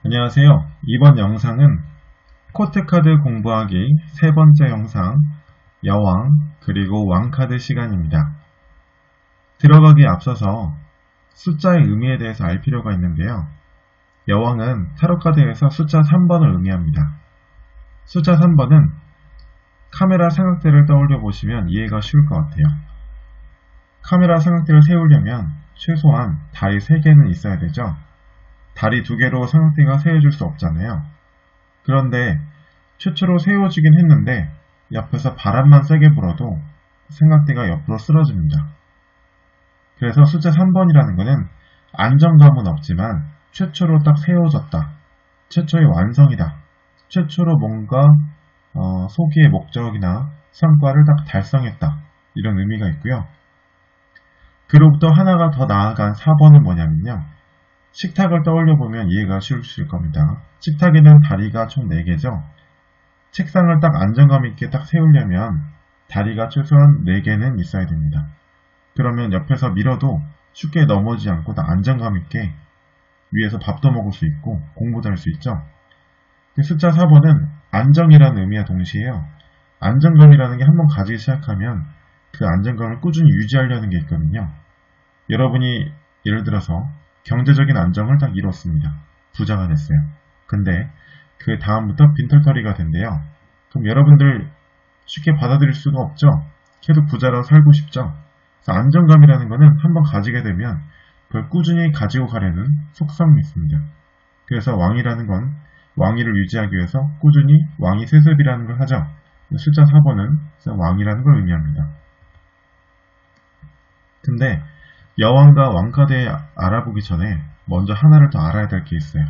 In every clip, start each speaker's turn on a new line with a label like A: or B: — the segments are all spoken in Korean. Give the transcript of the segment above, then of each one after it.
A: 안녕하세요. 이번 영상은 코트카드 공부하기 세 번째 영상 여왕 그리고 왕카드 시간입니다. 들어가기에 앞서서 숫자의 의미에 대해서 알 필요가 있는데요. 여왕은 타로카드에서 숫자 3번을 의미합니다. 숫자 3번은 카메라 삼각대를 떠올려 보시면 이해가 쉬울 것 같아요. 카메라 삼각대를 세우려면 최소한 다리 3개는 있어야 되죠. 다리 2개로 삼각대가 세워질 수 없잖아요. 그런데 최초로 세워지긴 했는데 옆에서 바람만 세게 불어도 삼각대가 옆으로 쓰러집니다. 그래서 숫자 3번이라는 것은 안정감은 없지만 최초로 딱 세워졌다. 최초의 완성이다. 최초로 뭔가 소기의 목적이나 성과를 딱 달성했다. 이런 의미가 있고요. 그로부터 하나가 더 나아간 4번은 뭐냐면요. 식탁을 떠올려보면 이해가 쉬우실 겁니다. 식탁에는 다리가 총 4개죠. 책상을 딱 안정감 있게 딱 세우려면 다리가 최소한 4개는 있어야 됩니다. 그러면 옆에서 밀어도 쉽게 넘어지지 않고 딱 안정감 있게 위에서 밥도 먹을 수 있고 공부도 할 수 있죠. 숫자 4번은 안정이라는 의미와 동시에요. 안정감이라는 게 한번 가지기 시작하면 그 안정감을 꾸준히 유지하려는 게 있거든요. 여러분이 예를 들어서 경제적인 안정을 딱 이뤘습니다. 부자가 됐어요. 근데 그 다음부터 빈털터리가 된대요. 그럼 여러분들 쉽게 받아들일 수가 없죠. 계속 부자로 살고 싶죠. 그래서 안정감이라는 거는 한번 가지게 되면 그걸 꾸준히 가지고 가려는 속성이 있습니다. 그래서 왕이라는 건 왕위를 유지하기 위해서 꾸준히 왕위 세습이라는 걸 하죠. 숫자 4번은 왕이라는 걸 의미합니다. 근데 여왕과 왕카드에 알아보기 전에 먼저 하나를 더 알아야 될 게 있어요.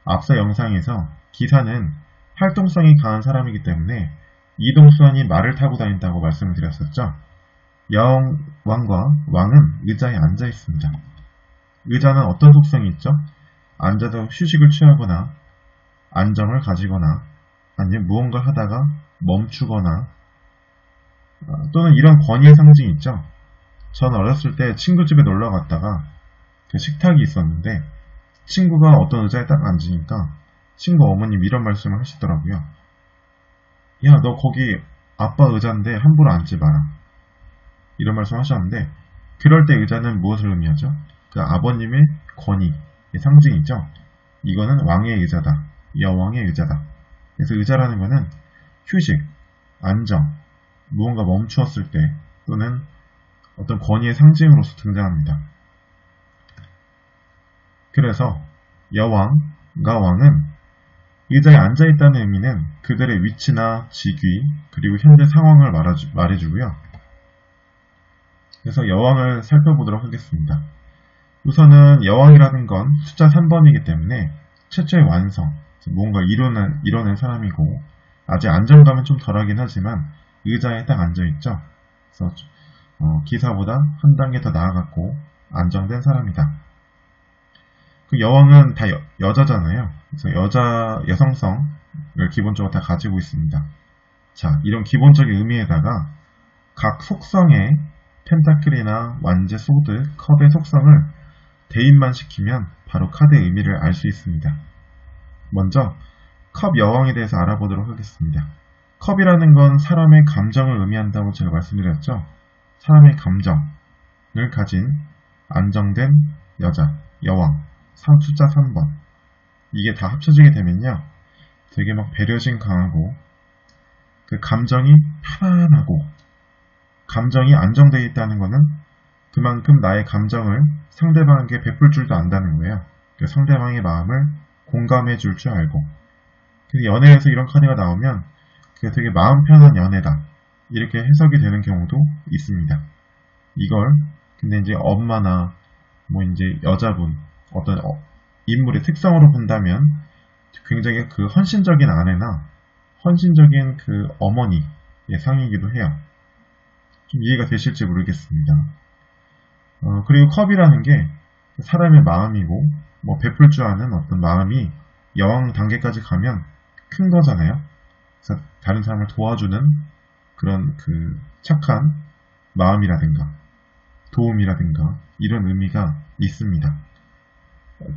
A: 앞서 영상에서 기사는 활동성이 강한 사람이기 때문에 이동수완이 말을 타고 다닌다고 말씀을 드렸었죠. 여왕과 왕은 의자에 앉아 있습니다. 의자는 어떤 속성이 있죠? 앉아서 휴식을 취하거나 안정을 가지거나 아니면 무언가를 하다가 멈추거나 또는 이런 권위의 상징이 있죠. 전 어렸을 때 친구 집에 놀러 갔다가 그 식탁이 있었는데 친구가 어떤 의자에 딱 앉으니까 친구 어머님 이런 말씀을 하시더라고요. 야, 너 거기 아빠 의자인데 함부로 앉지 마라. 이런 말씀 하셨는데 그럴 때 의자는 무엇을 의미하죠? 그 아버님의 권위의 상징이죠. 이거는 왕의 의자다. 여왕의 의자다. 그래서 의자라는 거는 휴식, 안정, 무언가 멈추었을 때 또는 어떤 권위의 상징으로서 등장합니다. 그래서 여왕과 왕은 의자에 앉아있다는 의미는 그들의 위치나 직위 그리고 현재 상황을 말해주고요. 그래서 여왕을 살펴보도록 하겠습니다. 우선은 여왕이라는 건 숫자 3번이기 때문에 최초의 완성, 무언가를 이뤄낸 사람이고 아직 안정감은 좀 덜하긴 하지만 의자에 딱 앉아있죠. 그래서 기사보다 한 단계 더 나아갔고 안정된 사람이다. 그 여왕은 다 여자잖아요. 그래서 여성성을 기본적으로 다 가지고 있습니다. 자, 이런 기본적인 의미에다가 각 속성의 펜타클이나 완제, 소드, 컵의 속성을 대입만 시키면 바로 카드의 의미를 알 수 있습니다. 먼저 컵 여왕에 대해서 알아보도록 하겠습니다. 컵이라는 건 사람의 감정을 의미한다고 제가 말씀드렸죠. 사람의 감정을 가진 안정된 여자, 여왕, 숫자 3번. 이게 다 합쳐지게 되면요. 되게 막 배려심 강하고 그 감정이 편안하고 감정이 안정되어 있다는 것은 그만큼 나의 감정을 상대방에게 베풀 줄도 안다는 거예요. 그 상대방의 마음을 공감해 줄 줄 알고. 연애에서 이런 카드가 나오면 그게 되게 마음 편한 연애다. 이렇게 해석이 되는 경우도 있습니다. 이걸 근데 이제 엄마나 뭐 이제 여자분 어떤 인물의 특성으로 본다면 굉장히 그 헌신적인 아내나 헌신적인 그 어머니의 상이기도 해요. 좀 이해가 되실지 모르겠습니다. 그리고 컵이라는 게 사람의 마음이고 뭐 베풀 줄 아는 어떤 마음이 여왕 단계까지 가면 큰 거잖아요. 그래서 다른 사람을 도와주는 그런 그 착한 마음이라든가 도움이라든가 이런 의미가 있습니다.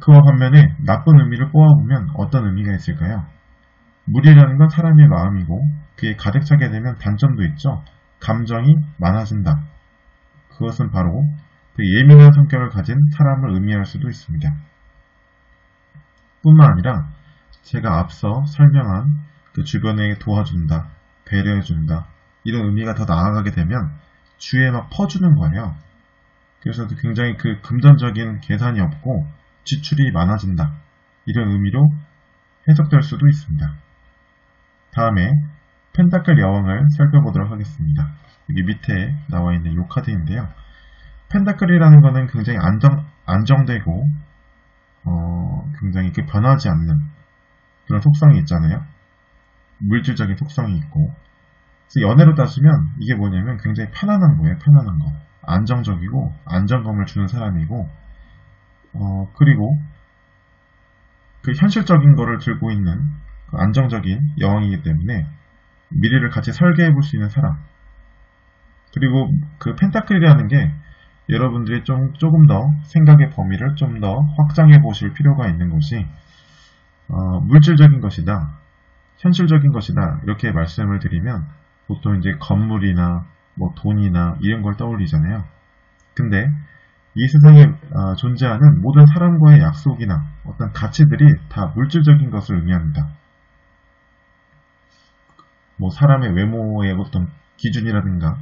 A: 그와 반면에 나쁜 의미를 뽑아보면 어떤 의미가 있을까요? 무리라는 건 사람의 마음이고 그에 가득 차게 되면 단점도 있죠. 감정이 많아진다. 그것은 바로 되게 예민한 성격을 가진 사람을 의미할 수도 있습니다. 뿐만 아니라 제가 앞서 설명한 그 주변에 도와준다, 배려해준다 이런 의미가 더 나아가게 되면 주위에 막 퍼주는 거예요. 그래서 굉장히 그 금전적인 계산이 없고 지출이 많아진다 이런 의미로 해석될 수도 있습니다. 다음에 펜타클 여왕을 살펴보도록 하겠습니다. 여기 밑에 나와 있는 이 카드인데요. 펜타클이라는 것은 굉장히 안정되고 굉장히 변하지 않는 그런 속성이 있잖아요. 물질적인 속성이 있고 그래서 연애로 따지면 이게 뭐냐면 굉장히 편안한 거예요. 편안한 거. 안정적이고 안정감을 주는 사람이고 그리고 그 현실적인 거를 들고 있는 그 안정적인 여왕이기 때문에 미래를 같이 설계해 볼 수 있는 사람. 그리고 그 펜타클이라는 게 여러분들이 조금 더 생각의 범위를 좀 더 확장해 보실 필요가 있는 것이 물질적인 것이다, 현실적인 것이다 이렇게 말씀을 드리면 보통 이제 건물이나 뭐 돈이나 이런 걸 떠올리잖아요. 근데 이 세상에 존재하는 모든 사람과의 약속이나 어떤 가치들이 다 물질적인 것을 의미합니다. 뭐 사람의 외모의 어떤 기준이라든가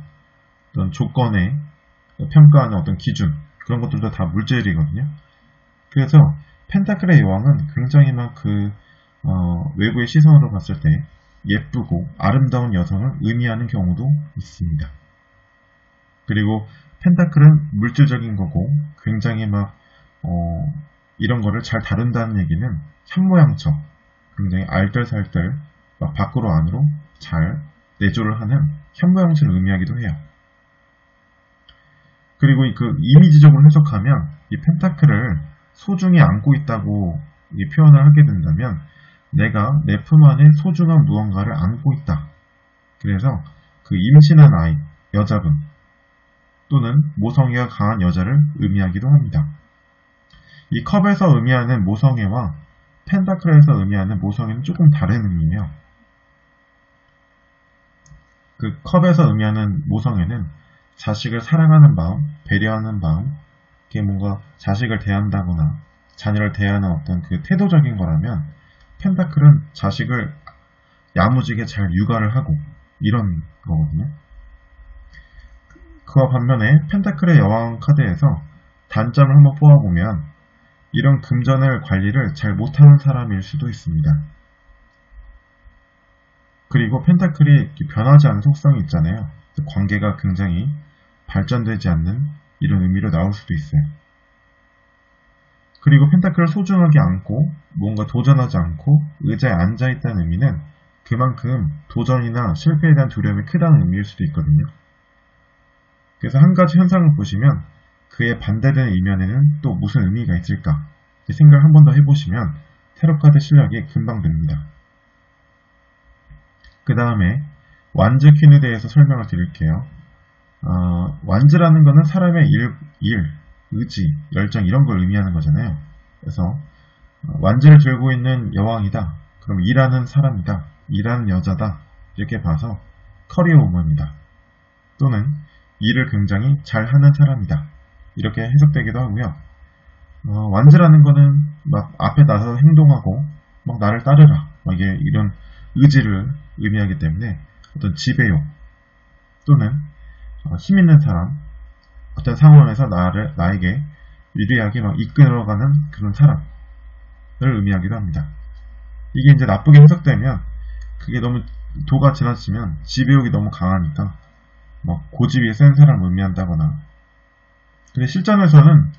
A: 어떤 조건에 평가하는 어떤 기준 그런 것들도 다 물질이거든요. 그래서 펜타클의 여왕은 굉장히 막 외부의 시선으로 봤을 때 예쁘고 아름다운 여성을 의미하는 경우도 있습니다. 그리고 펜타클은 물질적인 거고 굉장히 막 이런 거를 잘 다룬다는 얘기는 현모양처 굉장히 알뜰살뜰 막 밖으로 안으로 잘 내조를 하는 현모양처를 의미하기도 해요. 그리고 그 이미지적으로 해석하면 이 펜타클을 소중히 안고 있다고 표현을 하게 된다면 내가 내 품 안에 소중한 무언가를 안고 있다. 그래서 그 임신한 아이, 여자분 또는 모성애가 강한 여자를 의미하기도 합니다. 이 컵에서 의미하는 모성애와 펜타클에서 의미하는 모성애는 조금 다른 의미예요. 그 컵에서 의미하는 모성애는 자식을 사랑하는 마음, 배려하는 마음, 그게 뭔가 자식을 대한다거나 자녀를 대하는 어떤 그 태도적인 거라면 펜타클은 자식을 야무지게 잘 육아를 하고 이런 거거든요. 그와 반면에 펜타클의 여왕 카드에서 단점을 한번 뽑아보면 이런 금전을 관리를 잘 못하는 사람일 수도 있습니다. 그리고 펜타클이 변하지 않는 속성이 있잖아요. 관계가 굉장히 발전되지 않는 이런 의미로 나올 수도 있어요. 그리고 펜타클을 소중하게 안고 뭔가 도전하지 않고 의자에 앉아있다는 의미는 그만큼 도전이나 실패에 대한 두려움이 크다는 의미일 수도 있거든요. 그래서 한 가지 현상을 보시면 그에 반대되는 이면에는 또 무슨 의미가 있을까 생각을 한 번 더 해보시면 타로카드 실력이 금방 됩니다. 그 다음에 완즈 퀸에 대해서 설명을 드릴게요. 완즈라는 것은 사람의 일, 의지, 열정 이런 걸 의미하는 거잖아요. 그래서 완즈를 들고 있는 여왕이다. 그럼 일하는 사람이다. 일하는 여자다. 이렇게 봐서 커리어 우먼이다. 또는 일을 굉장히 잘하는 사람이다. 이렇게 해석되기도 하고요. 완즈라는 거는 막 앞에 나서서 행동하고 막 나를 따르라. 막 이런 의지를 의미하기 때문에 어떤 지배욕 또는 힘 있는 사람, 어떤 상황에서 나에게 유리하게 막 이끌어가는 그런 사람을 의미하기도 합니다. 이게 이제 나쁘게 해석되면 그게 너무 도가 지나치면 지배욕이 너무 강하니까 막 고집이 센 사람을 의미한다거나. 근데 실전에서는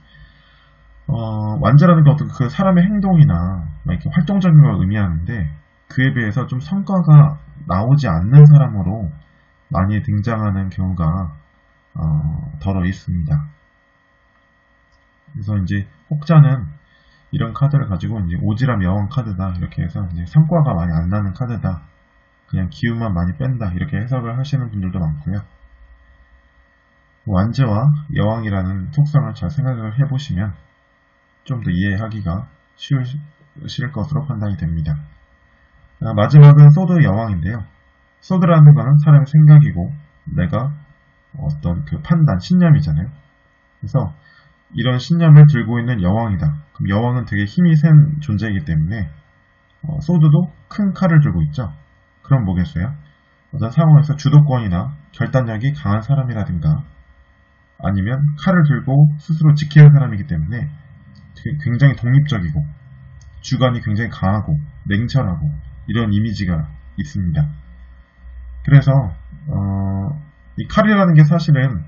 A: 완제라는 게 어떤 그 사람의 행동이나 막 이렇게 활동적인 걸 의미하는데 그에 비해서 좀 성과가 나오지 않는 사람으로 많이 등장하는 경우가 덜어 있습니다. 그래서 이제 혹자는 이런 카드를 가지고 이제 오지랖 여왕 카드다 이렇게 해서 이제 성과가 많이 안 나는 카드다, 그냥 기운만 많이 뺀다 이렇게 해석을 하시는 분들도 많고요. 완제와 여왕이라는 속성을 잘 생각을 해보시면 좀 더 이해하기가 쉬울 것으로 판단이 됩니다. 마지막은 소드 여왕인데요. 소드라는 것은 사람의 생각이고 내가 어떤 그 판단, 신념이잖아요. 그래서 이런 신념을 들고 있는 여왕이다. 그럼 여왕은 되게 힘이 센 존재이기 때문에 소드도 큰 칼을 들고 있죠. 그럼 뭐겠어요? 어떤 상황에서 주도권이나 결단력이 강한 사람이라든가 아니면 칼을 들고 스스로 지키는 사람이기 때문에 굉장히 독립적이고 주관이 굉장히 강하고 냉철하고 이런 이미지가 있습니다. 그래서 이 칼이라는 게 사실은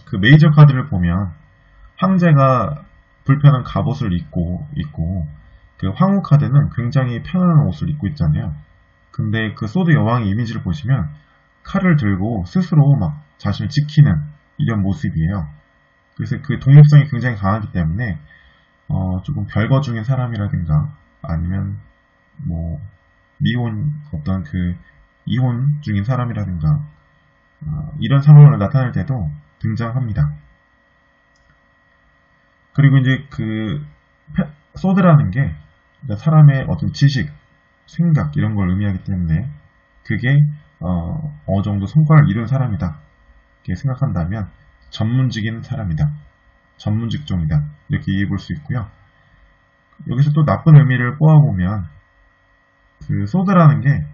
A: 그 메이저 카드를 보면 황제가 불편한 갑옷을 입고 있고 그 황후 카드는 굉장히 편안한 옷을 입고 있잖아요. 근데 그 소드 여왕의 이미지를 보시면 칼을 들고 스스로 막 자신을 지키는 이런 모습이에요. 그래서 그 독립성이 굉장히 강하기 때문에 조금 별거 중인 사람이라든가 아니면 뭐 어떤 그 이혼 중인 사람이라든가 이런 상황을 나타낼 때도 등장합니다. 그리고 이제 그 소드라는 게 사람의 어떤 지식, 생각 이런 걸 의미하기 때문에 그게 어느 정도 성과를 이룬 사람이다 이렇게 생각한다면 전문직인 사람이다, 전문직종이다 이렇게 이해해 볼 수 있고요. 여기서 또 나쁜 의미를 뽑아보면 그 소드라는 게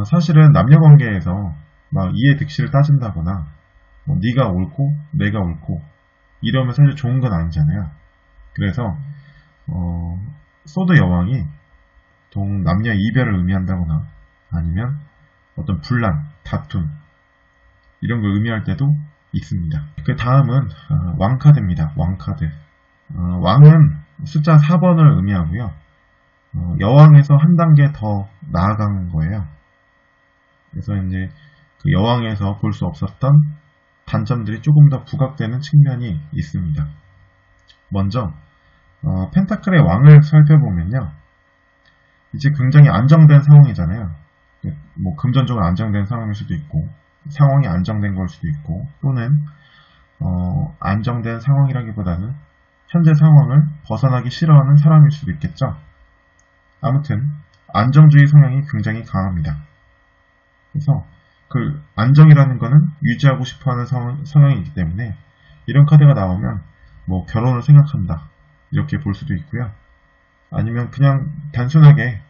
A: 사실은 남녀관계에서 막 이해득실을 따진다거나 뭐 네가 옳고 내가 옳고 이러면 사실 좋은 건 아니잖아요. 그래서 소드 여왕이 보통 남녀 이별을 의미한다거나 아니면 어떤 분란, 다툼 이런 걸 의미할 때도 있습니다. 그 다음은 왕카드입니다. 왕카드. 왕은 숫자 4번을 의미하고요. 여왕에서 한 단계 더 나아간 거예요. 그래서 이제 그 여왕에서 볼 수 없었던 단점들이 조금 더 부각되는 측면이 있습니다. 먼저 펜타클의 왕을 살펴보면요. 이제 굉장히 안정된 상황이잖아요. 뭐 금전적으로 안정된 상황일 수도 있고 상황이 안정된 걸 수도 있고 또는 안정된 상황이라기보다는 현재 상황을 벗어나기 싫어하는 사람일 수도 있겠죠. 아무튼 안정주의 성향이 굉장히 강합니다. 그래서 그 안정이라는 것은 유지하고 싶어하는 성향이기 때문에 이런 카드가 나오면 뭐 결혼을 생각한다 이렇게 볼 수도 있고요. 아니면 그냥 단순하게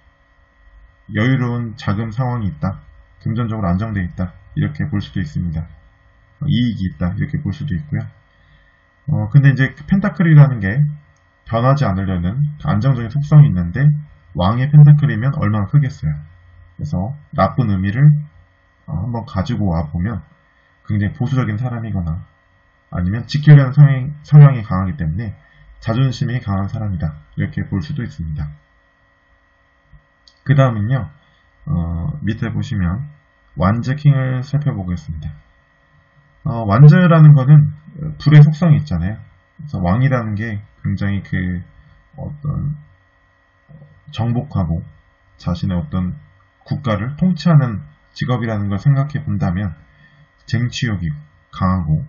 A: 여유로운 자금 상황이 있다, 금전적으로 안정되어 있다 이렇게 볼 수도 있습니다. 이익이 있다 이렇게 볼 수도 있고요. 근데 이제 펜타클이라는 게 변하지 않으려는 안정적인 속성이 있는데 왕의 펜타클이면 얼마나 크겠어요. 그래서 나쁜 의미를 한번 가지고 와보면 굉장히 보수적인 사람이거나 아니면 지키려는 성향이 강하기 때문에 자존심이 강한 사람이다 이렇게 볼 수도 있습니다. 그 다음은요, 밑에 보시면 완즈 킹을 살펴보겠습니다. 완즈라는 거는 불의 속성이 있잖아요. 그래서 왕이라는 게 굉장히 그 어떤 정복하고 자신의 어떤 국가를 통치하는 직업이라는 걸 생각해 본다면 쟁취욕이 강하고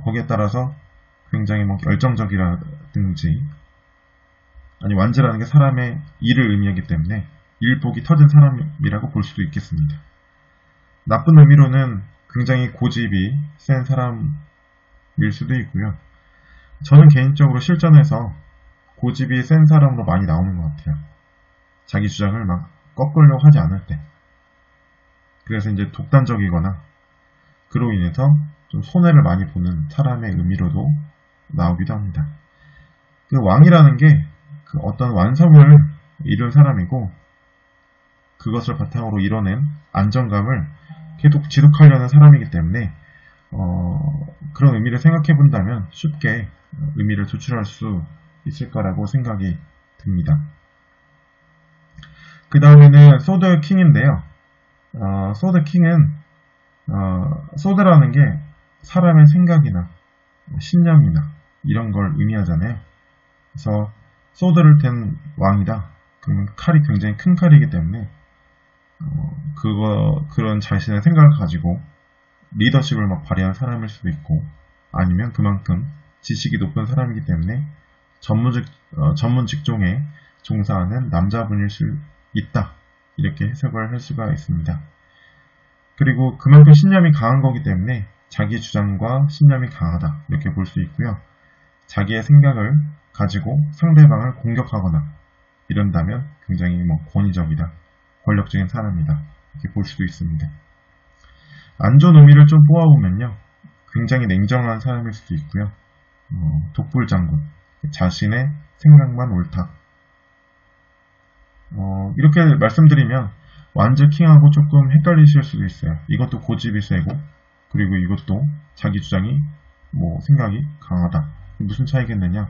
A: 거기에 따라서 굉장히 뭐 열정적이라든지 아니 완즈라는 게 사람의 일을 의미하기 때문에 일복이 터진 사람이라고 볼 수도 있겠습니다. 나쁜 의미로는 굉장히 고집이 센 사람일 수도 있고요. 저는 개인적으로 실전에서 고집이 센 사람으로 많이 나오는 것 같아요. 자기 주장을 막 꺾으려고 하지 않을 때. 그래서 이제 독단적이거나 그로 인해서 좀 손해를 많이 보는 사람의 의미로도 나오기도 합니다. 그 왕이라는 게 그 어떤 완성을 이룬 사람이고 그것을 바탕으로 이뤄낸 안정감을 계속 지속하려는 사람이기 때문에 그런 의미를 생각해 본다면 쉽게 의미를 도출할 수 있을 거라고 생각이 듭니다. 그 다음에는 소드 킹인데요. 소드 킹은 소드라는 게 사람의 생각이나 신념이나 이런 걸 의미하잖아요. 그래서 소드를 댄 왕이다. 그러면 칼이 굉장히 큰 칼이기 때문에 그런 자신의 생각을 가지고 리더십을 막 발휘한 사람일 수도 있고 아니면 그만큼 지식이 높은 사람이기 때문에 전문 직종에 종사하는 남자분일 수 있다. 이렇게 해석을 할 수가 있습니다. 그리고 그만큼 신념이 강한 거기 때문에 자기 주장과 신념이 강하다. 이렇게 볼 수 있고요. 자기의 생각을 가지고 상대방을 공격하거나 이런다면 굉장히 권위적이다. 권력적인 사람이다. 이렇게 볼 수도 있습니다. 안 좋은 의미를 좀 뽑아보면요. 굉장히 냉정한 사람일 수도 있고요. 독불장군. 자신의 생각만 옳다. 이렇게 말씀드리면 완즈킹하고 조금 헷갈리실 수도 있어요. 이것도 고집이 세고 그리고 이것도 자기 주장이 생각이 강하다. 무슨 차이겠느냐?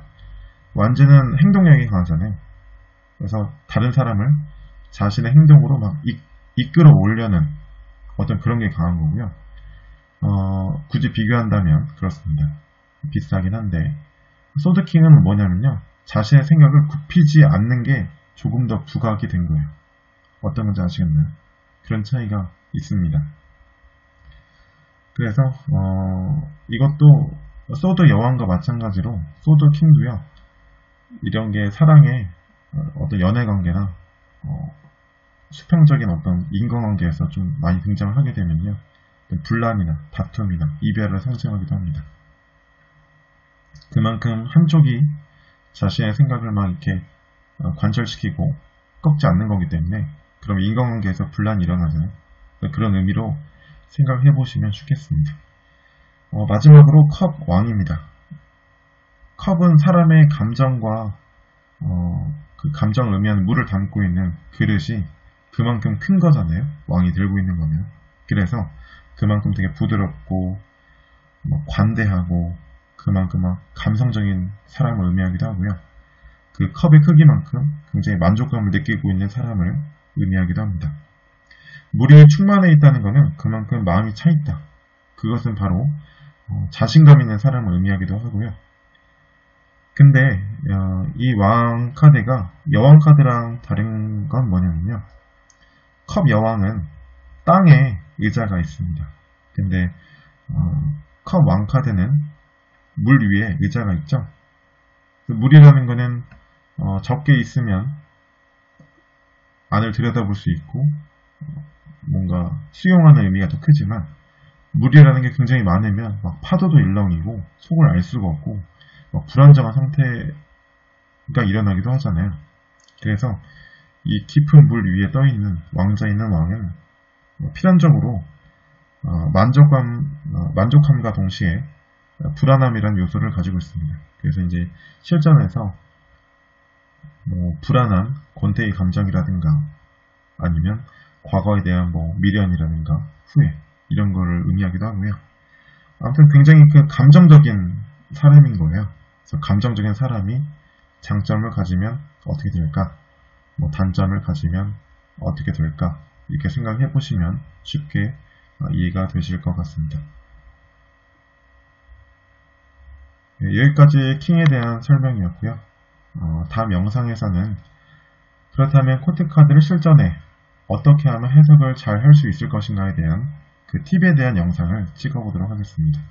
A: 완즈는 행동력이 강하잖아요. 그래서 다른 사람을 자신의 행동으로 막 이끌어 오려는 어떤 그런 게 강한 거고요. 굳이 비교한다면 그렇습니다. 비슷하긴 한데 소드킹은 뭐냐면요. 자신의 생각을 굽히지 않는 게 조금 더 부각이 된 거예요. 어떤 건지 아시겠나요? 그런 차이가 있습니다. 그래서 이것도 소드 여왕과 마찬가지로 소드 킹도요. 이런 게 사랑의 어떤 연애 관계나 수평적인 어떤 인간관계에서 좀 많이 등장을 하게 되면요. 분란이나 다툼이나 이별을 상징하기도 합니다. 그만큼 한쪽이 자신의 생각을 막 이렇게 관철시키고 꺾지 않는 거기 때문에 그럼 인간관계에서 분란이 일어나잖아요. 그런 의미로 생각을 해보시면 좋겠습니다. 마지막으로 컵 왕입니다. 컵은 사람의 감정과 그 감정을 의미하는 물을 담고 있는 그릇이 그만큼 큰 거잖아요. 왕이 들고 있는 거면. 그래서 그만큼 되게 부드럽고 관대하고 그만큼 감성적인 사람을 의미하기도 하고요. 그 컵의 크기만큼 굉장히 만족감을 느끼고 있는 사람을 의미하기도 합니다. 물이 충만해 있다는 것은 그만큼 마음이 차 있다. 그것은 바로 자신감 있는 사람을 의미하기도 하고요. 근데 이 왕 카드가 여왕 카드랑 다른 건 뭐냐면요. 컵 여왕은 땅에 의자가 있습니다. 근데 컵 왕 카드는 물 위에 의자가 있죠. 물이라는 거는 적게 있으면 안을 들여다볼 수 있고 뭔가 수용하는 의미가 더 크지만 물이라는 게 굉장히 많으면 파도도 일렁이고 속을 알 수가 없고 불안정한 상태가 일어나기도 하잖아요. 그래서 이 깊은 물 위에 떠있는 왕자 있는 왕은 필연적으로 만족함과 동시에 불안함이라는 요소를 가지고 있습니다. 그래서 이제 실전에서 불안한 권태의 감정이라든가 아니면 과거에 대한 미련이라든가 후회 이런 거를 의미하기도 하고요. 아무튼 굉장히 감정적인 사람인 거예요. 그래서 감정적인 사람이 장점을 가지면 어떻게 될까? 단점을 가지면 어떻게 될까? 이렇게 생각해 보시면 쉽게 이해가 되실 것 같습니다. 여기까지 킹에 대한 설명이었고요. 다음 영상에서는 그렇다면 코트 카드를 실전에 어떻게 하면 해석을 잘 할 수 있을 것인가에 대한 그 팁에 대한 영상을 찍어보도록 하겠습니다.